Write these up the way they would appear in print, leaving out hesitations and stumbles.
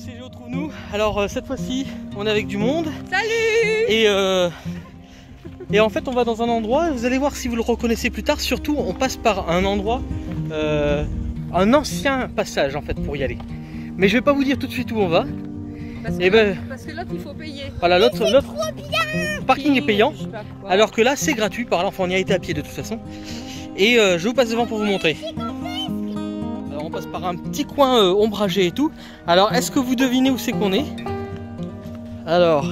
c'est Géo Trouve Nous. Alors cette fois-ci on est avec du monde. Salut. Et en fait on va dans un endroit, vous allez voir si vous le reconnaissez plus tard. Surtout on passe par un endroit, un ancien passage en fait pour y aller. Mais je vais pas vous dire tout de suite où on va. Parce que l'autre il faut payer. Voilà, l'autre parking est payant. Alors que là c'est gratuit, par là, enfin on y a été à pied de toute façon. Et je vous passe devant pour vous montrer. Alors on passe par un petit coin ombragé et tout. Alors est-ce que vous devinez où c'est qu'on est? Alors...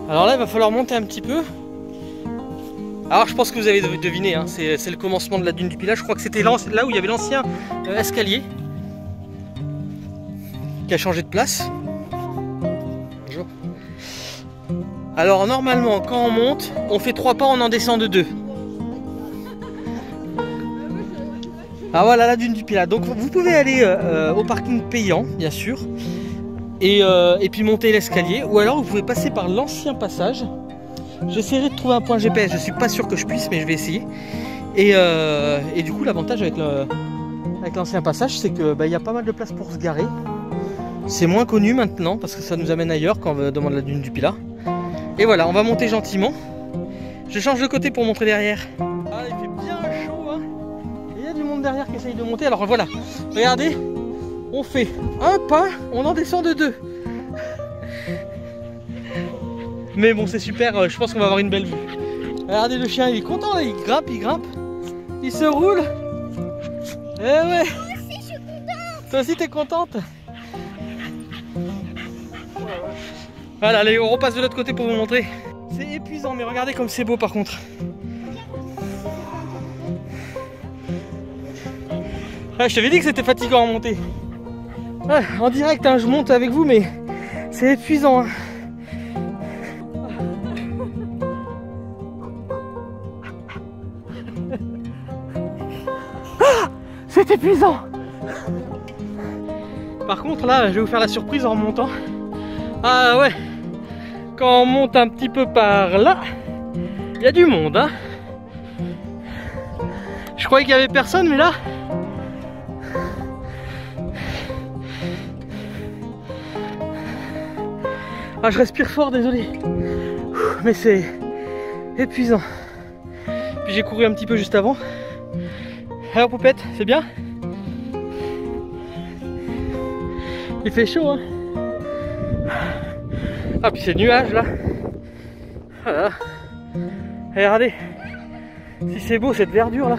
Alors là il va falloir monter un petit peu. Alors je pense que vous avez deviné, hein, c'est le commencement de la dune du Pilat. Je crois que c'était là où il y avait l'ancien escalier qui a changé de place. Bonjour. Alors normalement quand on monte, on fait 3 pas, on en descend de 2. Ah voilà la dune du Pilat. Donc vous pouvez aller au parking payant bien sûr et puis monter l'escalier, ou alors vous pouvez passer par l'ancien passage. J'essaierai de trouver un point GPS, je suis pas sûr que je puisse, mais je vais essayer. Et du coup l'avantage avec l'ancien passage, c'est que y a pas mal de place pour se garer. C'est moins connu maintenant parce que ça nous amène ailleurs quand on demande la dune du Pilat. Et voilà, on va monter gentiment. Je change de côté pour montrer derrière. Ah, il fait bien chaud, hein. Il y a du monde derrière qui essaye de monter. Alors voilà, regardez, on fait un pas, on en descend de 2. Mais bon, c'est super, je pense qu'on va avoir une belle vue. Regardez le chien, il est content là, il grimpe, il se roule. Eh ouais. Moi aussi, je suis contente. Toi aussi, t'es contente? Voilà, allez, on repasse de l'autre côté pour vous montrer. C'est épuisant, mais regardez comme c'est beau par contre. Ah, je t'avais dit que c'était fatigant à monter. Ouais, en direct, hein, je monte avec vous, mais c'est épuisant. Hein. Ah, c'est épuisant. Par contre, là, je vais vous faire la surprise en remontant. Ah ouais, quand on monte un petit peu par là, il y a du monde, hein. Je croyais qu'il n'y avait personne, mais là... Ah, je respire fort, désolé. Mais c'est épuisant. Puis j'ai couru un petit peu juste avant. Alors poupette, c'est bien? Il fait chaud, hein. Ah, puis c'est nuage là. Voilà. Et regardez, si c'est beau cette verdure là.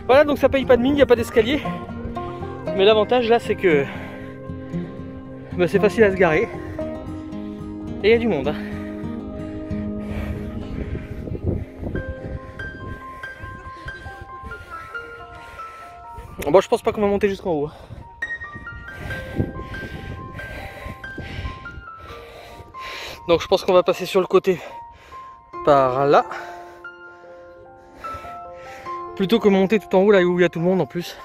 Voilà, donc ça paye pas de mine, il n'y a pas d'escalier. Mais l'avantage là, c'est que c'est facile à se garer. Et il y a du monde. Hein. Bon, je pense pas qu'on va monter jusqu'en haut. Donc je pense qu'on va passer sur le côté par là. Plutôt que monter tout en haut là où il y a tout le monde en plus.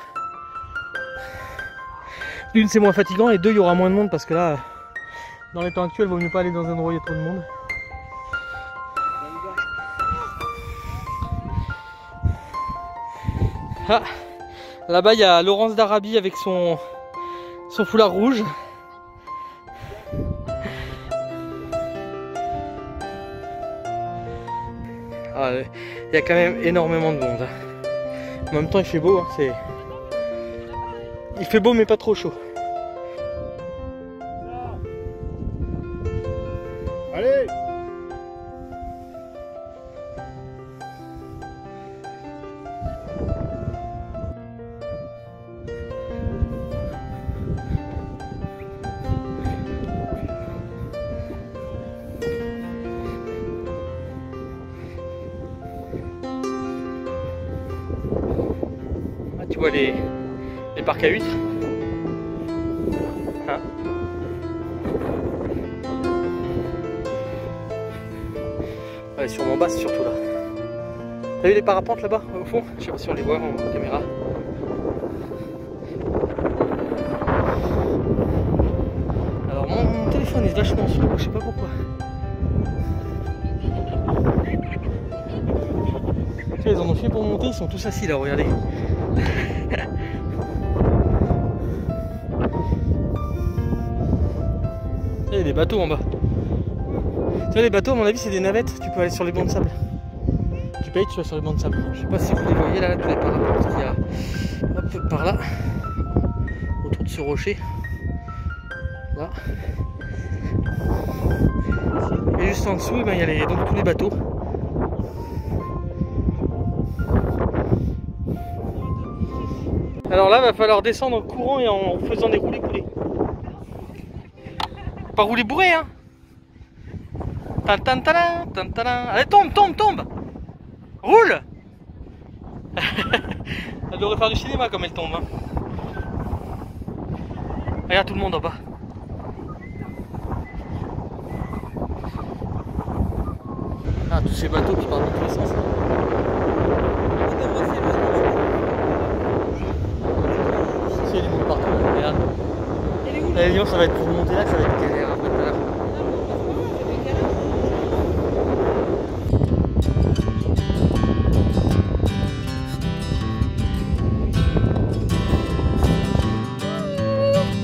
D'une, c'est moins fatigant, et deux, il y aura moins de monde parce que là, dans les temps actuels, il vaut mieux pas aller dans un endroit où il y a trop de monde. Ah, là-bas il y a Laurence d'Arabie avec son foulard rouge. Ah, il y a quand même énormément de monde. En même temps il fait beau, hein, il fait beau mais pas trop chaud. Allez! Ah, tu vois les parcs à huîtres, hein. Ouais, sur mon basse surtout là. T'as vu les parapentes là-bas au fond? Je sais pas si on les voit en caméra. Alors mon téléphone est vachement slow, je sais pas pourquoi. Ils en ont fait pour monter, ils sont tous assis là, regardez. Il y a des bateaux en bas. Tu vois, les bateaux, à mon avis, c'est des navettes. Tu peux aller sur les bancs de sable. Tu payes, tu vas sur les bancs de sable. Je sais pas si vous les voyez là, tous les parapentes qu'il y a hop, par là, autour de ce rocher. Là. Et juste en dessous, il y a donc tous les bateaux. Alors là, il va falloir descendre en courant et en faisant des roulés-coulés. Pas rouler bourré, hein. Allez, tombe. Roule. Elle devrait faire du cinéma comme elle tombe, hein. Regarde tout le monde en bas. Ah, tous ces bateaux qui partent dans tous les sens. Il y a du monde partout, là. Regarde. Allez, ça va être pour remonter là, ça va être galère après tout à l'heure.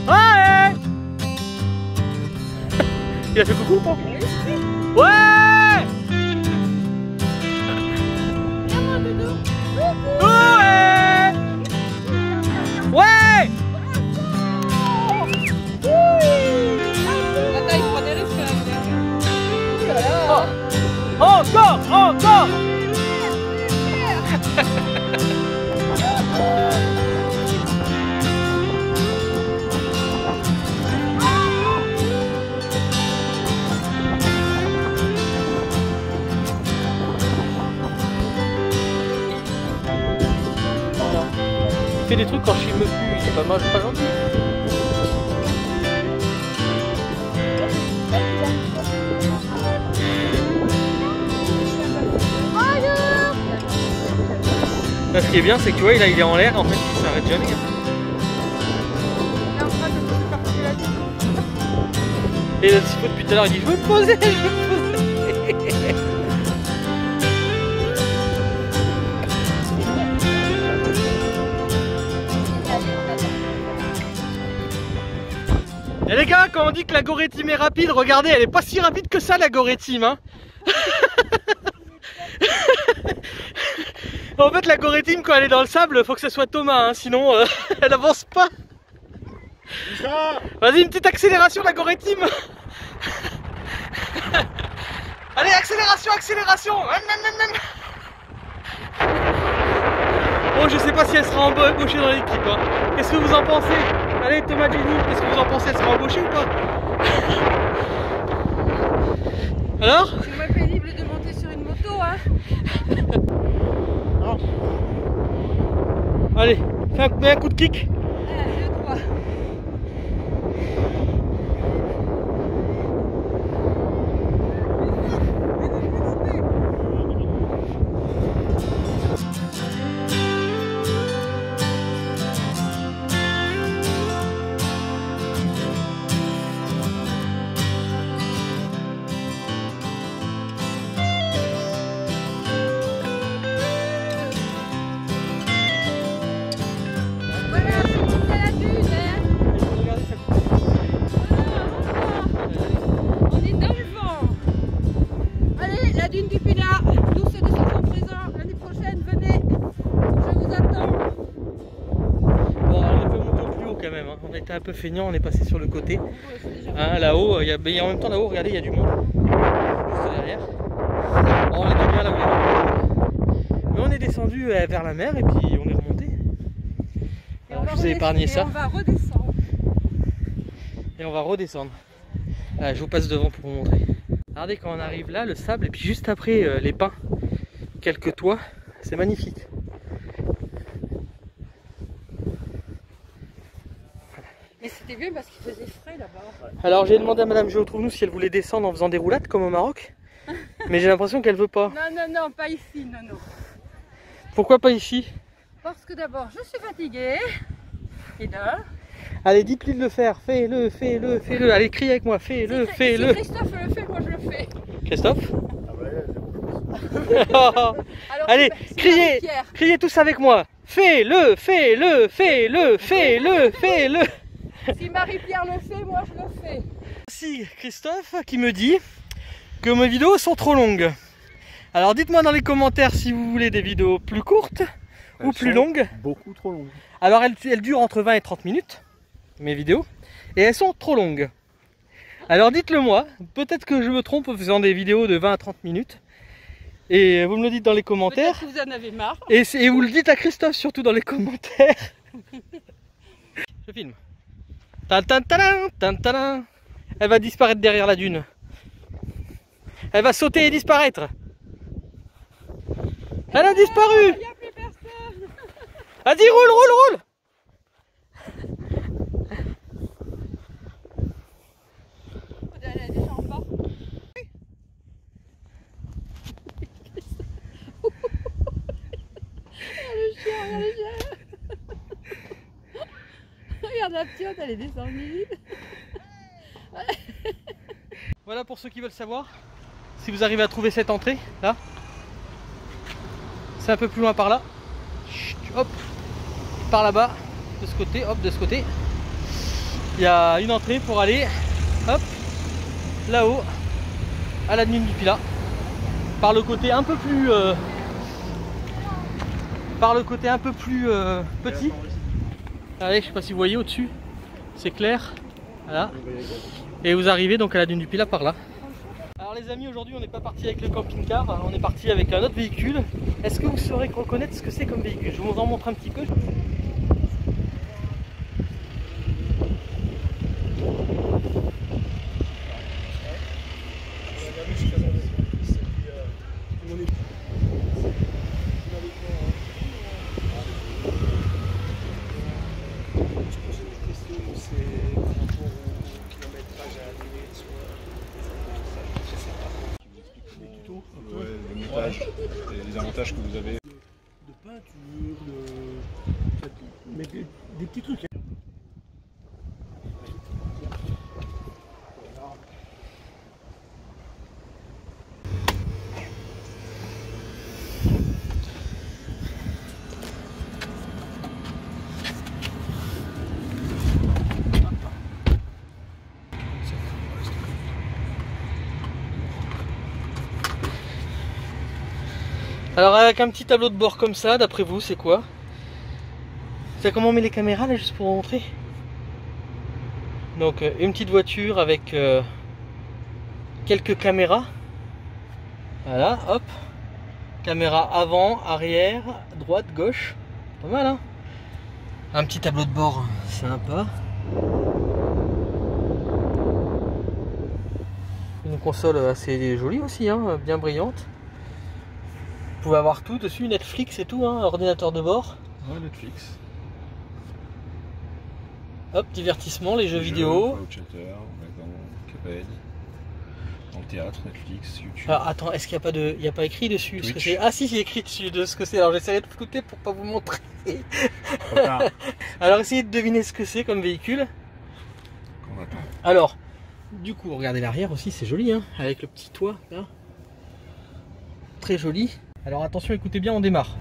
Ouais. Il a fait coucou ou pas? Ouais. Ouais. Encore. Il fait des trucs quand je filme plus, c'est pas mal, c'est pas gentil. Là, ce qui est bien, c'est que tu vois, il est en l'air, en fait, il s'arrête jamais. Et le petit peu depuis tout à l'heure, il dit je veux me poser. Et les gars, quand on dit que la gorétime est rapide, regardez, elle est pas si rapide que ça, la gorétime, hein. En fait, la gorétime, quand elle est dans le sable, faut que ce soit Thomas, hein, sinon elle avance pas. Vas-y, une petite accélération, la gorétime. Allez, accélération. Bon, je sais pas si elle sera embauchée dans l'équipe, hein. Qu'est-ce que vous en pensez? Allez, Thomas, Jenny, qu'est-ce que vous en pensez? Elle sera embauchée ou pas? Alors? C'est moins pénible de monter sur une moto, hein. Allez, mets un coup de kick. 1, 2, 3. On était un peu feignant, on est passé sur le côté. Hein, là-haut, en même temps là-haut, regardez, il y a du monde. Juste derrière. Bon, on était bien là où il y avait. Mais on est descendu vers la mer et puis on est remonté. Alors, je vous ai épargné ça. Et on va redescendre. Et on va redescendre. Là, je vous passe devant pour vous montrer. Regardez quand on arrive là, le sable, et puis juste après les pins, quelques toits, c'est magnifique. Mais c'était bien parce qu'il faisait frais là-bas. Alors j'ai demandé à Madame Géotrouve-nous si elle voulait descendre en faisant des roulades comme au Maroc. Mais j'ai l'impression qu'elle veut pas. Non, pas ici, non. Pourquoi pas ici? Parce que d'abord je suis fatiguée. Et là. Allez, dites-lui de le faire, fais-le. Allez, crie avec moi, fais-le. Si Christophe le fait, moi je le fais. Christophe? Alors, Allez, c'est criez, Marie-Pierre. criez tous avec moi. Fais-le, fais-le, fais-le, fais-le, fais-le. Si Marie-Pierre le fait, moi je le fais. Voici Christophe qui me dit que mes vidéos sont trop longues. Alors dites-moi dans les commentaires si vous voulez des vidéos plus courtes ou plus longues. Beaucoup trop longues. Alors elles durent entre 20 et 30 minutes, mes vidéos, et elles sont trop longues. Alors dites-le moi, peut-être que je me trompe en faisant des vidéos de 20 à 30 minutes. Et vous me le dites dans les commentaires. Peut-être que vous en avez marre. Et vous le dites à Christophe surtout dans les commentaires. Je filme. Tan, tan, tan, tan, tan. Elle va disparaître derrière la dune. Elle va sauter et disparaître. Elle a disparu. Il n'y a plus personne. Vas-y, roule, roule, roule. Elle est déjà en bas. Regarde le chien, regarde le chien. Regarde la petite, elle est descendue. Voilà pour ceux qui veulent savoir. Si vous arrivez à trouver cette entrée, là. C'est un peu plus loin par là. Chut, hop. Par là-bas. De ce côté, hop, de ce côté. Il y a une entrée pour aller, hop, là-haut, à la dune du Pilat. Par le côté un peu plus... petit. Allez, je sais pas si vous voyez au-dessus. C'est clair. Voilà. Et vous arrivez donc à la dune du Pilat par là. Alors les amis, aujourd'hui on n'est pas parti avec le camping-car, on est parti avec un autre véhicule. Est-ce que vous saurez reconnaître ce que c'est comme véhicule? Je vous en montre un petit peu. Les avantages que vous avez. De peinture, mais des petits trucs. Alors avec un petit tableau de bord comme ça, d'après vous, c'est quoi? C'est comment on met les caméras là, juste pour vous montrer? Donc une petite voiture avec quelques caméras. Voilà, hop. Caméra avant, arrière, droite, gauche. Pas mal, hein? Un petit tableau de bord sympa. Une console assez jolie aussi, hein, bien brillante. Vous pouvez avoir tout dessus, Netflix et tout, hein, ordinateur de bord. Ouais, Netflix. Hop, divertissement, les jeux vidéo. Chatter, Cuphead. Dans le théâtre, Netflix, YouTube. Alors attends, est-ce qu'il n'y a pas écrit dessus ce que Twitch. c'est? Ah si, j'ai écrit dessus de ce que c'est. Alors j'essaierai de flouter pour pas vous montrer. Trop tard. Alors essayez de deviner ce que c'est comme véhicule. On attend. Alors, du coup, regardez l'arrière aussi, c'est joli, hein, avec le petit toit là. Très joli. Alors attention, écoutez bien, on démarre.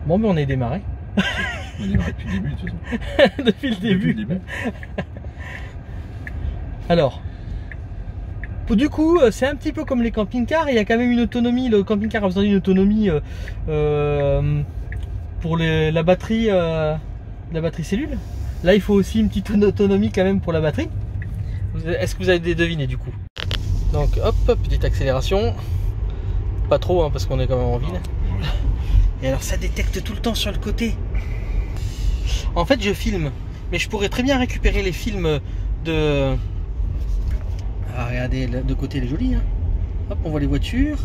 Bon, mais on est démarré. On démarre depuis le début, de toute façon. Depuis le début. Alors, du coup, c'est un petit peu comme les camping-cars. Il y a quand même une autonomie. Le camping-car a besoin d'une autonomie pour la batterie cellule. Là, il faut aussi une petite autonomie quand même pour la batterie. Est-ce que vous avez deviné du coup? Donc, hop, petite accélération. Pas trop, hein, parce qu'on est quand même en ville. Et alors, ça détecte tout le temps sur le côté. En fait, je filme, mais je pourrais très bien récupérer les films de... Ah, regardez, de côté, elle est jolie, hein. Hop, on voit les voitures.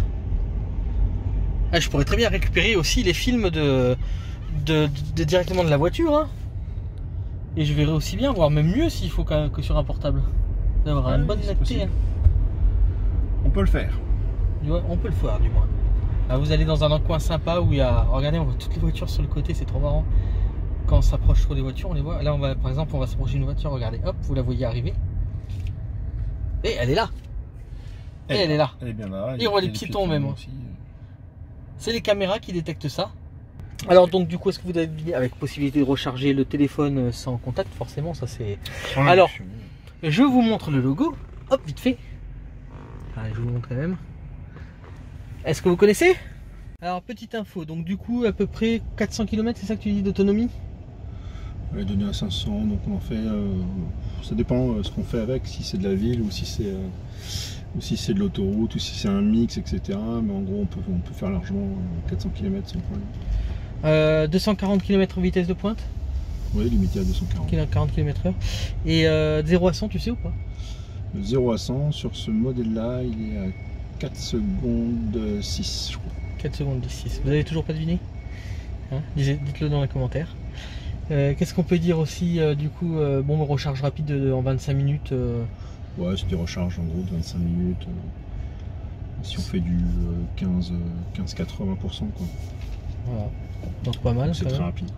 Ah, je pourrais très bien récupérer aussi les films directement de la voiture, hein. Et je verrai aussi bien, voire même mieux s'il faut que sur un portable. Ça aura une bonne netteté, hein. On peut le faire. On peut le faire, du moins. Là, vous allez dans un coin sympa où il y a... Regardez, on voit toutes les voitures sur le côté, c'est trop marrant. Quand on s'approche trop des voitures, on les voit. Là, on va, par exemple, on va s'approcher d'une voiture, regardez, hop, vous la voyez arriver. Et elle est là. Et elle est là. Elle est bien là. Et on voit les piétons même. aussi. C'est les caméras qui détectent ça. Alors donc du coup, est-ce que vous avez dit avec possibilité de recharger le téléphone sans contact? Forcément, ça c'est... Alors, je vous montre le logo. Hop, vite fait. Allez, je vous montre quand même. Est-ce que vous connaissez? Alors, petite info. Donc du coup, à peu près 400 km, c'est ça que tu dis d'autonomie? Elle est donnée à 500, donc on en fait... ça dépend ce qu'on fait avec, si c'est de la ville ou si c'est de l'autoroute ou si c'est un mix, etc. Mais en gros, on peut faire largement 400 km sans problème. 240 km vitesse de pointe? Oui, limité à 240. 40 km/h. Et 0 à 100, tu sais ou pas? De 0 à 100, sur ce modèle-là, il est à 4 secondes 6, je crois. 4 secondes 6. Vous avez toujours pas deviné, hein? Dites-le dans les commentaires. Qu'est-ce qu'on peut dire aussi du coup, bon, recharge rapide en 25 minutes. Ouais, c'est des recharges en gros de 25 minutes. Si on fait du 15-80%, quoi. Voilà. Donc pas mal. C'est très rapide.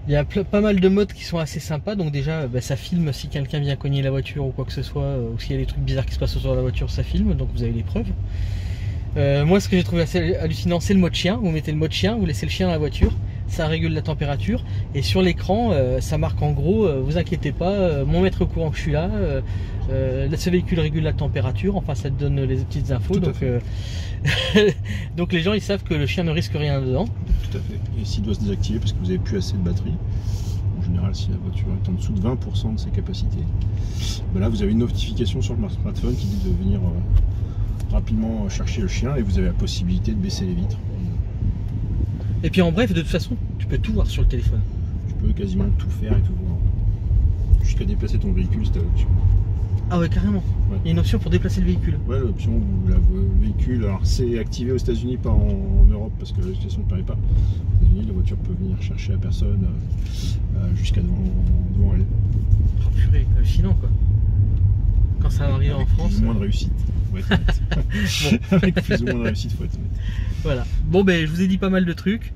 Il y a pas mal de modes qui sont assez sympas. Donc déjà, ça filme si quelqu'un vient cogner la voiture ou quoi que ce soit, ou s'il y a des trucs bizarres qui se passent sur la voiture, ça filme. Donc vous avez les preuves. Moi, ce que j'ai trouvé assez hallucinant, c'est le mode chien. Vous mettez le mode chien, vous laissez le chien dans la voiture, ça régule la température, et sur l'écran, ça marque en gros, vous inquiétez pas, mon maître est au courant que je suis là, ce véhicule régule la température, enfin ça te donne les petites infos, donc, donc les gens ils savent que le chien ne risque rien dedans. Tout à fait, et s'il doit se désactiver parce que vous n'avez plus assez de batterie, en général si la voiture est en dessous de 20% de ses capacités, là vous avez une notification sur le smartphone qui dit de venir rapidement chercher le chien, et vous avez la possibilité de baisser les vitres. Et puis en bref, de toute façon, tu peux tout voir sur le téléphone. Tu peux quasiment tout faire et tout voir. Jusqu'à déplacer ton véhicule, c'est l'option. Ah ouais, carrément. Ouais. Il y a une option pour déplacer le véhicule. Ouais, l'option où le véhicule, alors c'est activé aux États-Unis, pas en Europe parce que la législation ne permet pas. Aux États-Unis, la voiture peut venir chercher la personne jusqu'à devant elle. Oh purée, hallucinant quoi. Quand ça va arriver en France. Plus ou moins de réussite. Bon. Avec plus ou moins de réussite, faut être honnête. Voilà. Bon ben je vous ai dit pas mal de trucs.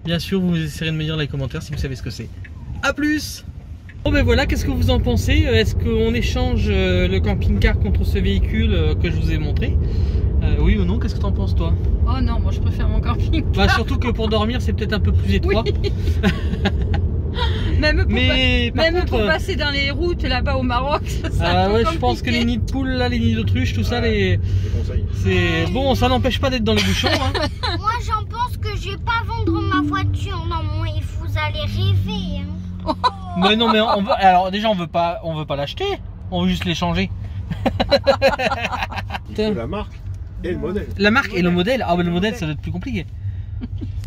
Bien sûr, vous essayerez de me dire dans les commentaires si vous savez ce que c'est. A plus. Bon ben voilà, qu'est-ce que vous en pensez? Est-ce qu'on échange le camping-car contre ce véhicule que je vous ai montré? Oui ou non? Qu'est-ce que t'en penses toi? Oh non, moi je préfère mon camping-car. Bah, surtout que pour dormir c'est peut-être un peu plus étroit. Oui. Même pour passer dans les routes là-bas au Maroc, ça ouais, je pense que les nids de poules, là, les nids d'autruche, tout ça, c'est bon, ça n'empêche pas d'être dans les bouchons. Hein. Moi, j'en pense que je vais pas vendre ma voiture. Non, mais vous allez rêver. Hein. Mais non, mais alors déjà on veut pas l'acheter, on veut juste l'échanger. La marque et le modèle. La marque et le modèle. Ah, mais le modèle, ça doit être plus compliqué.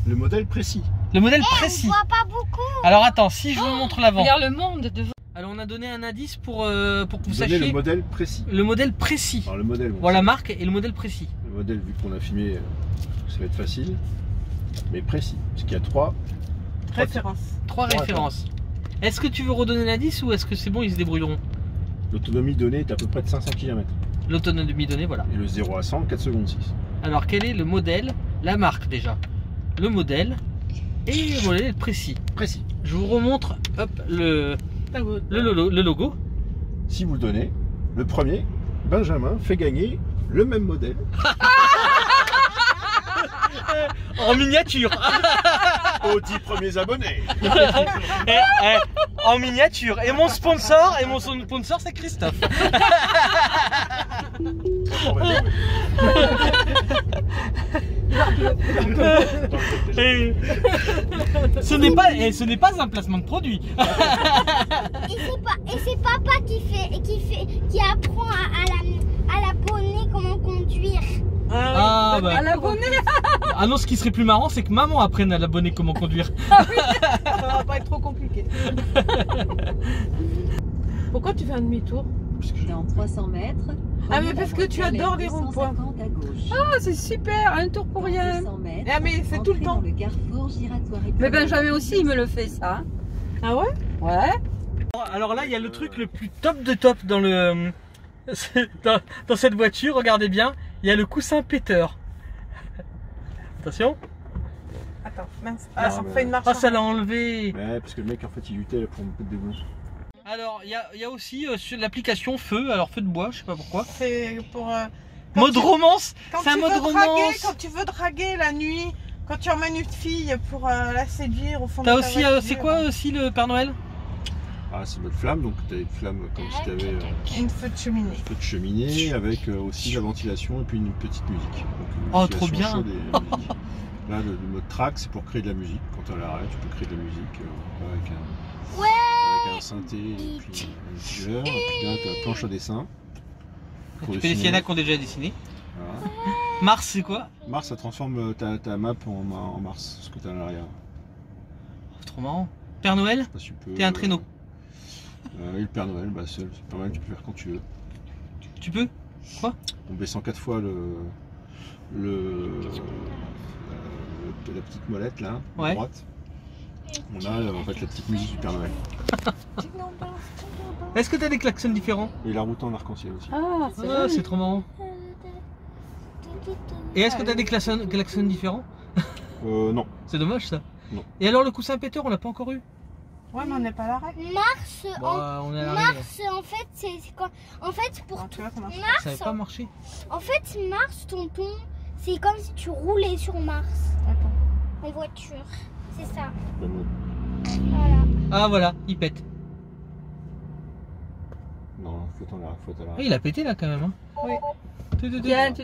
Le modèle précis. Le modèle précis. On voit pas beaucoup. Alors attends, si je vous montre l'avant. Regarde le monde devant. Alors on a donné un indice pour que vous sachiez le modèle précis. Le modèle précis. Alors le modèle. Bon, voilà la marque et le modèle précis. Le modèle, vu qu'on a filmé, ça va être facile, mais précis. Parce qu'il y a trois références. Trois références. Est-ce que tu veux redonner l'indice ou est-ce que c'est bon, ils se débrouilleront? L'autonomie donnée est à peu près de 500 km. L'autonomie donnée, voilà. Et le 0 à 100, 4 secondes 6. Alors quel est le modèle? La marque déjà. Le modèle et le modèle précis. Précis. Je vous remontre hop, le logo. Si vous le donnez, le premier, Benjamin, fait gagner le même modèle. En miniature. Aux 10 premiers abonnés. En miniature. Et mon sponsor, c'est Christophe. Ce n'est pas un placement de produit. Et c'est papa qui apprend à la poney comment conduire. Ah bah. À l'abonné. Ah non, ce qui serait plus marrant, c'est que maman apprenne à l'abonné comment conduire. Ah oui, ça va pas être trop compliqué. Pourquoi tu fais un demi-tour? Dans 300 mètres. Ah mais parce que tu adores les ronds-points. Ah c'est super, un tour pour rien. Ah mais c'est tout le temps. Le carrefour giratoire et mais Benjamin aussi il me le fait ça. Ah ouais? Ouais. Alors là, il y a le truc le plus top de top dans le dans cette voiture, regardez bien, il y a le coussin péteur. Attention. Attends, mince. Ah, ça fait une marche. Ah, ça l'a enlevé. Ouais, parce que le mec en fait il luttait pour me mettre des boulons. Alors, il y a aussi sur l'application Feu, alors feu de bois, je sais pas pourquoi. C'est pour... Mode romance. Quand C'est un tu mode veux draguer, romance. quand tu veux draguer la nuit, quand tu emmènes une fille pour la séduire au fond de T'as ta aussi, voiture. c'est quoi aussi le Père Noël? Ah, c'est mode flamme, donc tu as une flamme comme si tu avais Une feu de cheminée. un peu de cheminée avec aussi la ventilation et puis une petite musique. Donc, une Oh, ventilation trop bien. chaude et musique. Là, le mode track, c'est pour créer de la musique. Quand tu as l'arrêt, tu peux créer de la musique avec un synthé et puis un diffuseur. Et puis là, tu as la planche à dessin. Tu fais des Sienna qui ont déjà dessiné. Voilà. Mars, c'est quoi? Mars, ça transforme ta map en Mars, ce que tu as à l'arrière. Oh, trop marrant. Père Noël, t'es un traîneau. Et le Père Noël, bah, c'est pas mal, tu peux faire quand tu veux. Tu peux? Quoi? En baissant 4 fois la petite molette là, Ouais. à droite, on a en fait la petite musique du Père Noël. Est-ce que t'as des klaxons différents? Et la route en arc-en-ciel aussi. Ah, Ah, c'est trop marrant. Et est-ce que t'as des klaxons différents? Non. C'est dommage ça. Non. Et alors le coussin péteur, on l'a pas encore eu? Ouais, mais on n'est pas à l'arrêt. Mars, On est à l'arrêt. Mars, en fait, c'est quoi? En fait, pour Alors, tu vois comment Ça n'avait pas marché. En fait, Mars, tonton, c'est comme si tu roulais sur Mars. Attends. Les voitures. C'est ça. Le mode. Voilà. Ah voilà, il pète. Non, faut à l'arrêt. Ah, il a pété là quand même. Hein. Oui. Bien, Ah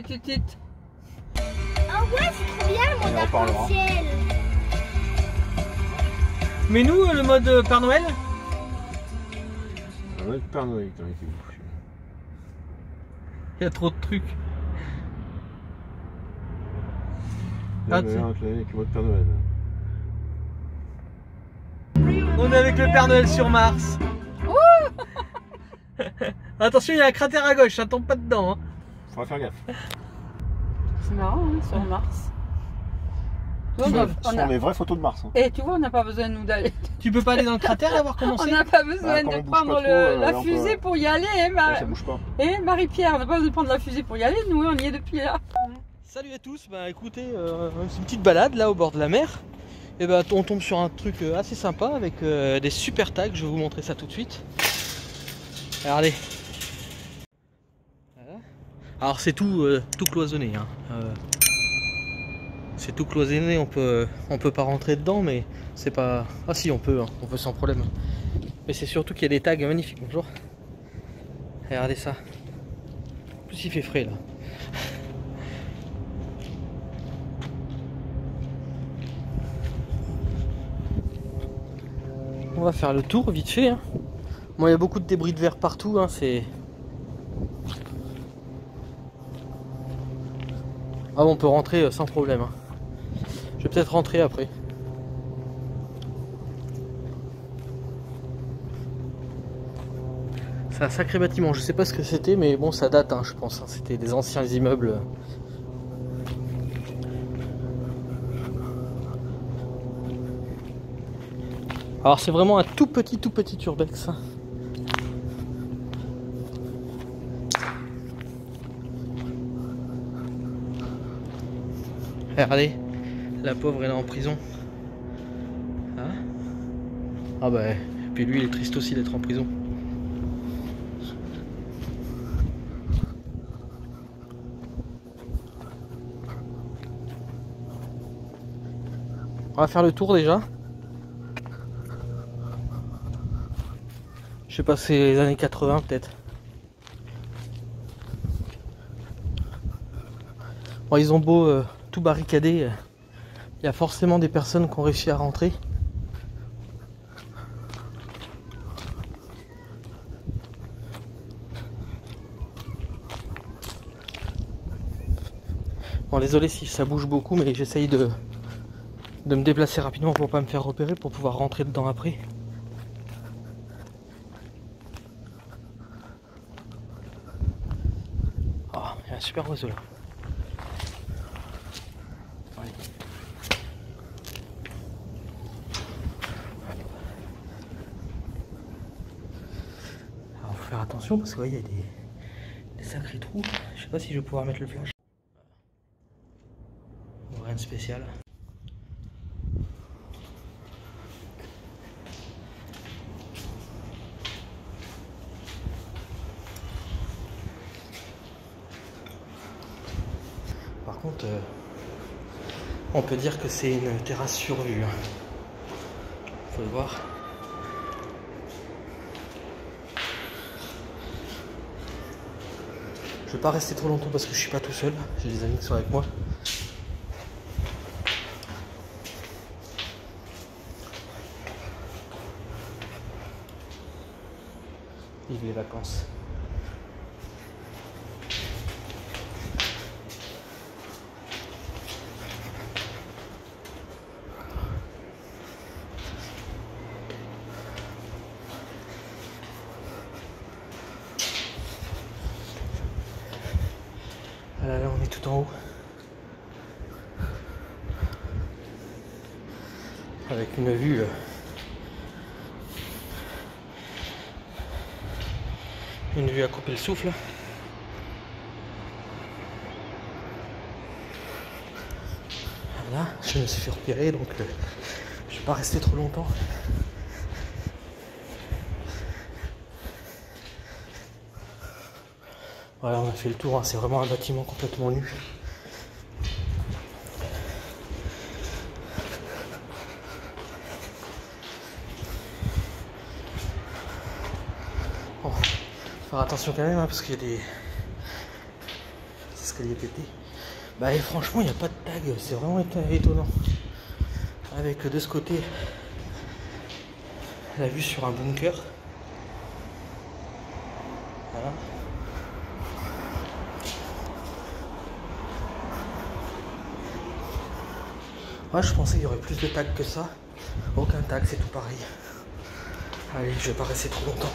ouais, c'est trop bien le On en mode reparlera. arc-en-ciel. Mais nous, le mode Père Noël? Ah ouais, le Père Noël, t'en étais où? Il y a trop de trucs. Là, Ah, le tiens. avec le mode Père Noël. On est avec le Père Noël sur Mars. Attention, il y a un cratère à gauche, ça tombe pas dedans. Hein. Faudra faire gaffe. C'est marrant, hein, sur Mars. Tu vois, Ce sont les vraies photos de Mars. Hein. Et tu vois, on n'a pas besoin nous d'aller. Tu peux pas aller dans le cratère et voir comment On c'est? n'a pas besoin Bah, quand on de bouge prendre pas trop, la là, on fusée peut- pour y aller, hein, Ouais, ça bouge pas. Marie-Pierre, on n'a pas besoin de prendre la fusée pour y aller, nous on y est depuis là. Salut à tous, bah écoutez, c'est une petite balade là au bord de la mer. Et bah on tombe sur un truc assez sympa avec des super tags, je vais vous montrer ça tout de suite. Regardez. Voilà. Alors c'est tout cloisonné. Hein. C'est tout cloisonné, on peut pas rentrer dedans, mais c'est pas... Ah si, on peut sans problème. Mais c'est surtout qu'il y a des tags magnifiques, bonjour. Regardez ça. En plus il fait frais là. On va faire le tour vite fait. Hein. Bon, il y a beaucoup de débris de verre partout. Hein, c'est... Ah bon, on peut rentrer sans problème. Hein. Je vais peut-être rentrer après. C'est un sacré bâtiment. Je sais pas ce que c'était, mais bon, ça date, hein, je pense. Hein. C'était des anciens immeubles. Alors c'est vraiment un tout petit urbex. Regardez, la pauvre elle est en prison. Hein? Ah bah, et puis lui il est triste aussi d'être en prison. On va faire le tour déjà. Je sais pas, c'est les années 80 peut-être. Bon, ils ont beau tout barricader, il y a forcément des personnes qui ont réussi à rentrer. Bon, désolé si ça bouge beaucoup, mais j'essaye de me déplacer rapidement pour pas me faire repérer, pour pouvoir rentrer dedans après. Il y a un super oiseau là. Allez. Alors faut faire attention parce qu'il y a des sacrés trous. Je sais pas si je vais pouvoir mettre le flash. Rien de spécial. contre, on peut dire que c'est une terrasse sur vue. Hein. Faut le voir. Je vais pas rester trop longtemps parce que je suis pas tout seul. J'ai des amis qui sont avec moi. Vive les vacances. Là, on est tout en haut. Avec une vue à couper le souffle. Voilà, je me suis fait repérer donc je vais pas rester trop longtemps. Voilà, on a fait le tour, hein. C'est vraiment un bâtiment complètement nu. Bon, faire attention quand même, hein, parce qu'il y a des escaliers pétés. Bah et franchement, il n'y a pas de tag, c'est vraiment étonnant. Avec de ce côté la vue sur un bunker. Voilà. Moi je pensais qu'il y aurait plus de tags que ça. Aucun tag, c'est tout pareil. Allez, je vais pas rester trop longtemps.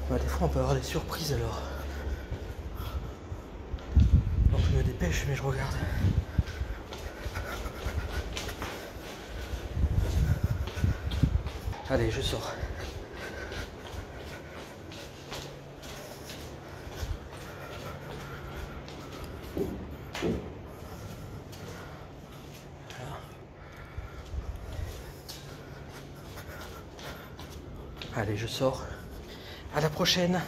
Bah, des fois on peut avoir des surprises alors. Donc je me dépêche mais je regarde. Allez, je sors. Allez, je sors. À la prochaine.